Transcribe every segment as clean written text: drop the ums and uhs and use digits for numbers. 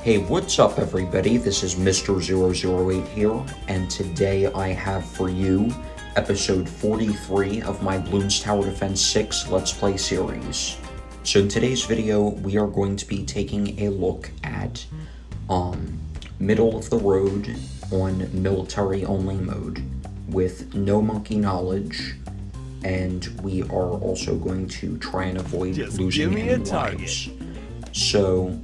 Hey, what's up everybody? This is Mr. 008 here, and today I have for you episode 43 of my Bloons Tower Defense 6 Let's Play series. So in today's video, we are going to be taking a look at middle of the road on military only mode with no monkey knowledge, and we are also going to try and avoid losing any lives. So,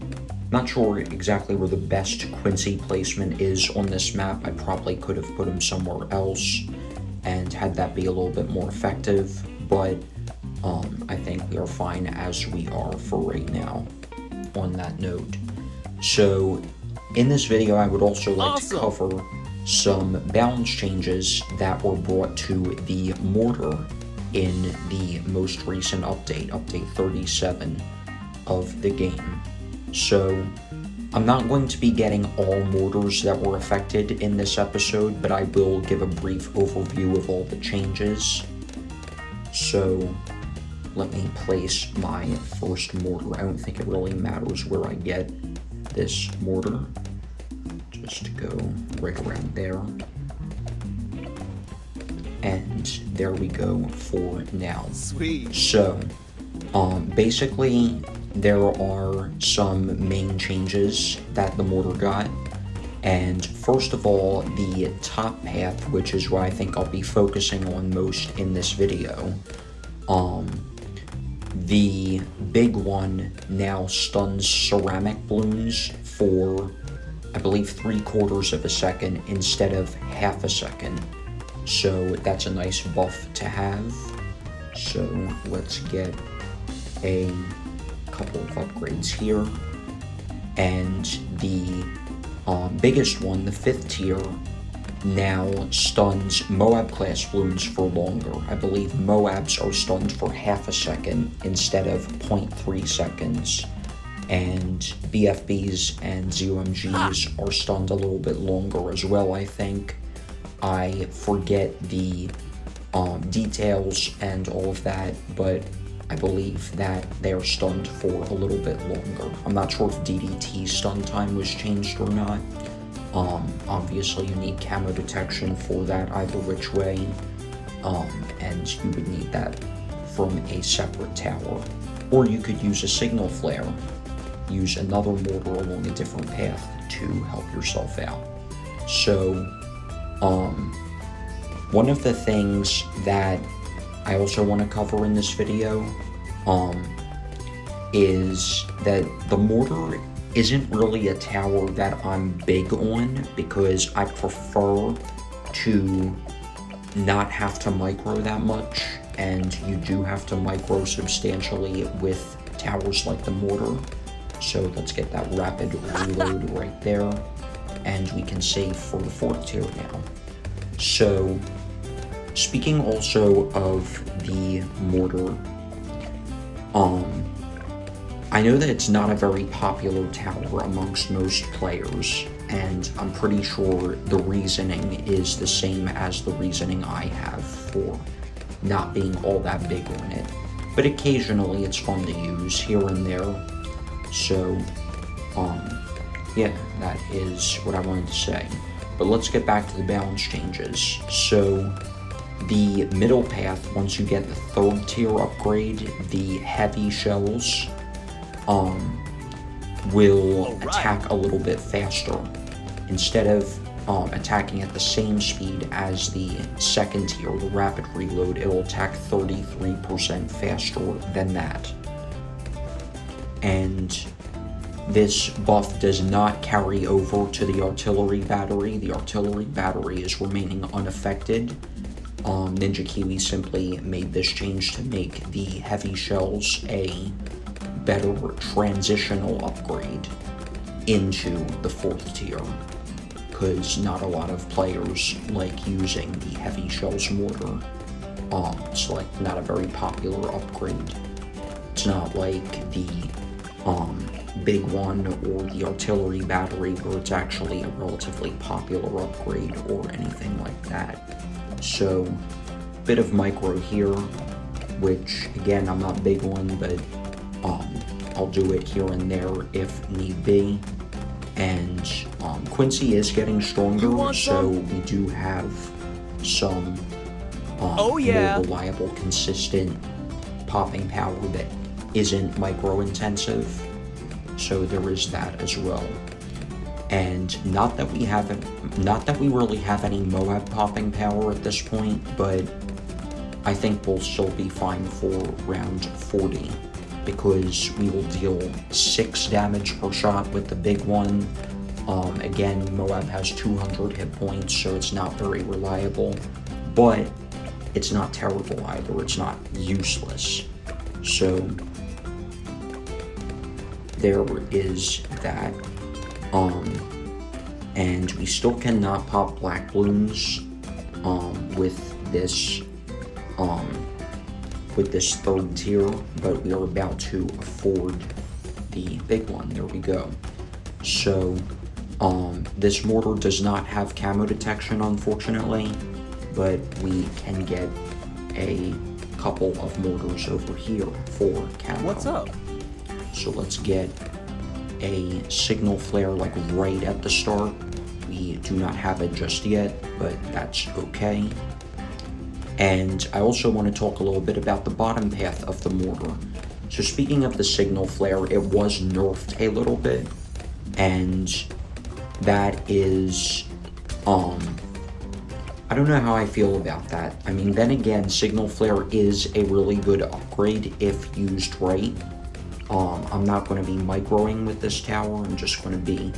not sure exactly where the best Quincy placement is on this map. I probably could have put him somewhere else and had that be a little bit more effective, but I think we are fine as we are for right now on that note. So, in this video, I would also like to cover some balance changes that were brought to the Mortar in the most recent update, update 37 of the game. So, I'm not going to be getting all mortars that were affected in this episode, but I will give a brief overview of all the changes. So, let me place my first mortar. I don't think it really matters where I get this mortar. Just go right around there. And there we go for now. Sweet. So, basically, there are some main changes that the mortar got. And first of all, the top path, which is what I think I'll be focusing on most in this video. The big one now stuns ceramic balloons for, I believe, 3/4 of a second instead of half a second. So that's a nice buff to have. So let's get a couple of upgrades here. And the biggest one, the 5th tier, now stuns Moab class balloons for longer. I believe Moabs are stunned for half a second instead of 0.3 seconds. And BFBs and ZOMGs are stunned a little bit longer as well, I think. I forget the details and all of that, but I believe that they are stunned for a little bit longer. I'm not sure if DDT stun time was changed or not. Obviously you need camo detection for that either which way, and you would need that from a separate tower. Or you could use a signal flare, use another mortar along a different path to help yourself out. So, one of the things that I also want to cover in this video is that the mortar isn't really a tower that I'm big on, because I prefer to not have to micro that much, and you do have to micro substantially with towers like the mortar. So let's get that rapid reload right there, and we can save for the 4th tier now. So, speaking also of the mortar, I know that it's not a very popular tower amongst most players, and I'm pretty sure the reasoning is the same as the reasoning I have for not being all that big on it. But occasionally it's fun to use here and there. So, yeah, that is what I wanted to say. But let's get back to the balance changes. So, the middle path, once you get the 3rd tier upgrade, the heavy shells will attack a little bit faster. Instead of attacking at the same speed as the 2nd tier, the rapid reload, it'll attack 33% faster than that. And this buff does not carry over to the artillery battery. The artillery battery is remaining unaffected. Ninja Kiwi simply made this change to make the heavy shells a better transitional upgrade into the 4th tier, because not a lot of players like using the heavy shells mortar. It's like not a very popular upgrade. It's not like the big one or the artillery battery where it's actually a relatively popular upgrade or anything like that. So, bit of micro here, which again I'm not big on, but I'll do it here and there if need be. And Quincy is getting stronger, so we do have some more reliable, consistent popping power that isn't micro-intensive. So there is that as well. And not that we really have any Moab popping power at this point, but I think we'll still be fine for round 40, because we will deal 6 damage per shot with the big one. Again, Moab has 200 hit points, so it's not very reliable, but it's not terrible either. It's not useless. So there is that. And we still cannot pop black balloons with this third tier, but we are about to afford the big one. There we go. So this mortar does not have camo detection, unfortunately, but we can get a couple of mortars over here for camo. What's up? So let's get a signal flare like right at the start. We do not have it just yet, but that's okay. And I also want to talk a little bit about the bottom path of the mortar. So speaking of the signal flare, it was nerfed a little bit, and that is, I don't know how I feel about that. I mean, then again, signal flare is a really good upgrade if used right. I'm not going to be microing with this tower. I'm just going to be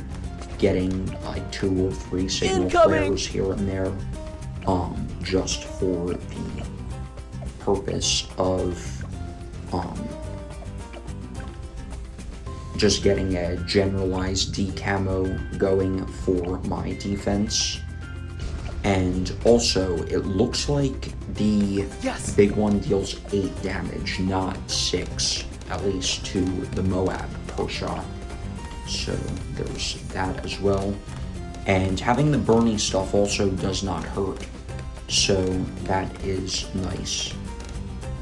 getting like 2 or 3 signal flares here and there, just for the purpose of just getting a generalized decamo going for my defense. And also, it looks like the big one deals 8 damage, not 6. At least to the Moab per shot. So there's that as well. And having the Bernie stuff also does not hurt. So that is nice.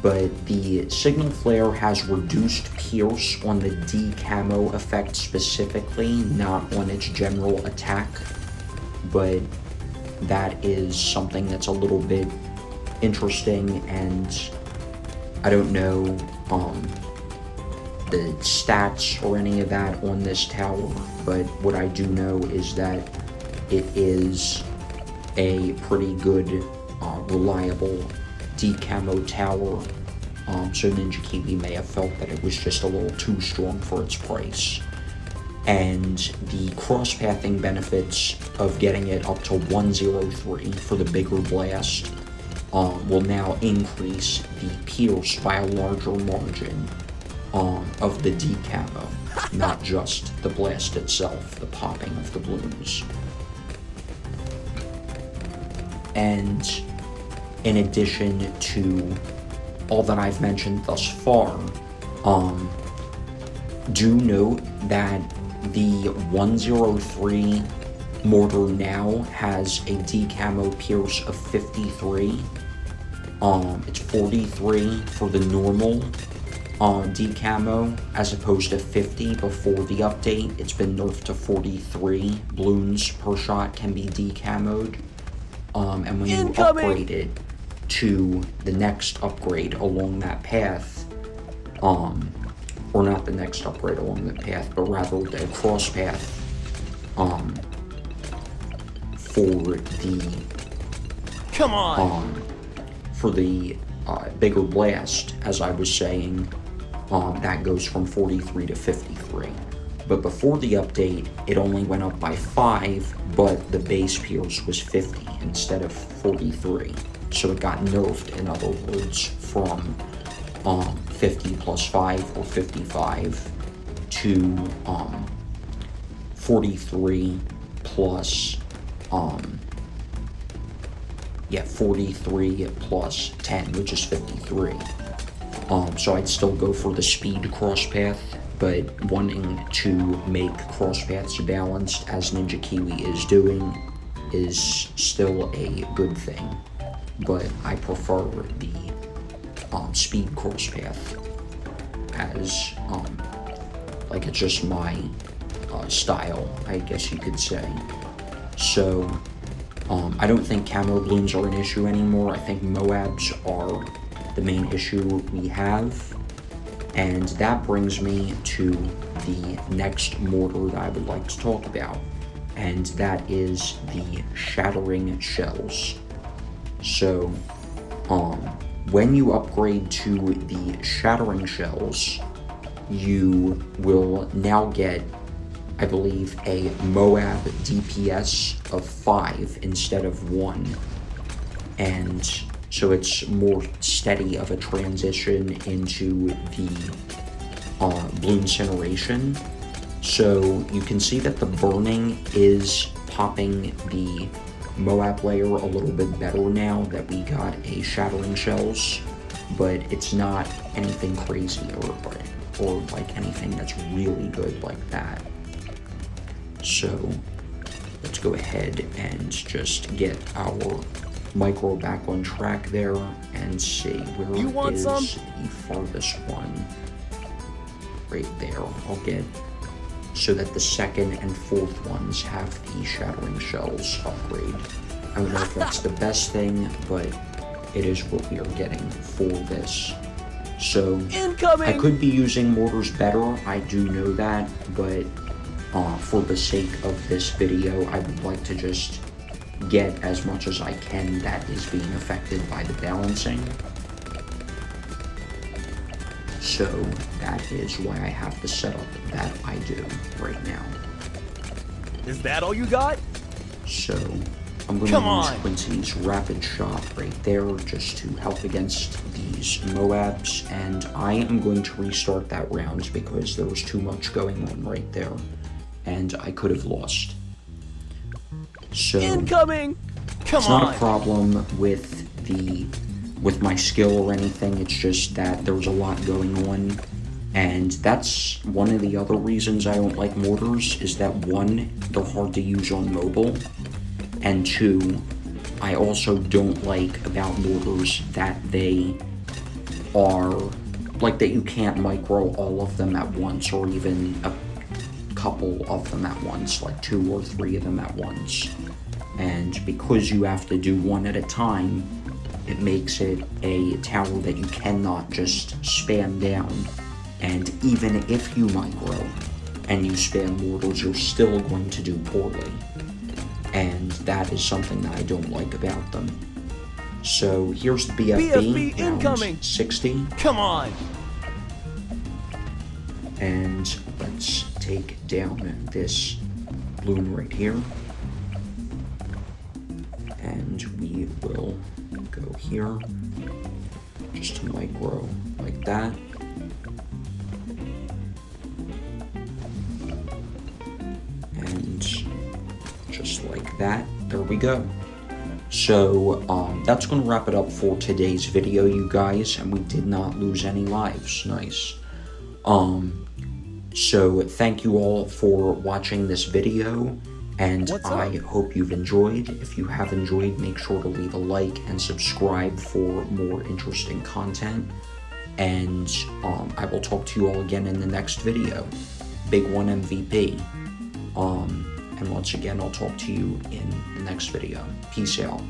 But the signal flare has reduced pierce on the decamo effect specifically, not on its general attack. But that is something that's a little bit interesting, and I don't know the stats or any of that on this tower, but what I do know is that it is a pretty good, reliable decamo tower. So Ninja Kiwi may have felt that it was just a little too strong for its price. And the cross-pathing benefits of getting it up to 103 for the bigger blast will now increase the pierce by a larger margin of the decamo, not just the blast itself, the popping of the balloons. And in addition to all that I've mentioned thus far, do note that the 103 mortar now has a decamo pierce of 53. It's 43 for the normal decamo, as opposed to 50 before the update. It's been nerfed to 43 balloons per shot can be decamoed. And when you upgrade it to the next upgrade along that path, or not the next upgrade along the path, but rather the cross path, for the bigger blast, as I was saying, that goes from 43 to 53. But before the update, it only went up by 5, but the base pierce was 50 instead of 43. So it got nerfed, in other words, from 50 plus 5 or 55 to 43 plus 43 plus 10, which is 53. So I'd still go for the speed cross path, but wanting to make cross paths balanced, as Ninja Kiwi is doing, is still a good thing. But I prefer the speed cross path, as like it's just my style, I guess you could say. So, I don't think camo balloons are an issue anymore. I think Moabs are the main issue we have. And that brings me to the next mortar that I would like to talk about. And that is the Shattering Shells. So, when you upgrade to the Shattering Shells, you will now get, I believe, a Moab DPS of 5 instead of 1. And so it's more steady of a transition into the Bloon Incineration. So you can see that the burning is popping the Moab layer a little bit better now that we got a Shattering Shells, but it's not anything crazy or like anything that's really good like that. So let's go ahead and just get our micro back on track there and see where is the farthest one. Right there. I'll get so that the second and fourth ones have the Shattering Shells upgrade. I don't know if that's the best thing, but it is what we are getting for this. So, I could be using mortars better, I do know that, but for the sake of this video, I would like to just get as much as I can that is being affected by the balancing. So that is why I have the setup that I do right now. Is that all you got? So I'm going to use Quincy's Rapid Shot right there just to help against these Moabs, and I am going to restart that round because there was too much going on right there, and I could have lost. So incoming! It's not a problem with my skill or anything, it's just that there was a lot going on, and that's one of the other reasons I don't like mortars, is that 1, they're hard to use on mobile, and 2, I also don't like about mortars that they are, like that you can't micro all of them at once, or even a couple of them at once, like 2 or 3 of them at once. And because you have to do one at a time, it makes it a tower that you cannot just spam down. And even if you micro and you spam mortals, you're still going to do poorly. And that is something that I don't like about them. So here's the BFB round 60. Come on! And let's take down this balloon right here. And we will go here, just to micro like that. And just like that, there we go. So, that's going to wrap it up for today's video, you guys, and we did not lose any lives. Nice. So thank you all for watching this video, and I hope you've enjoyed. If you have enjoyed, make sure to leave a like and subscribe for more interesting content, and I will talk to you all again in the next video. Big One MVP. And once again, I'll talk to you in the next video. Peace out.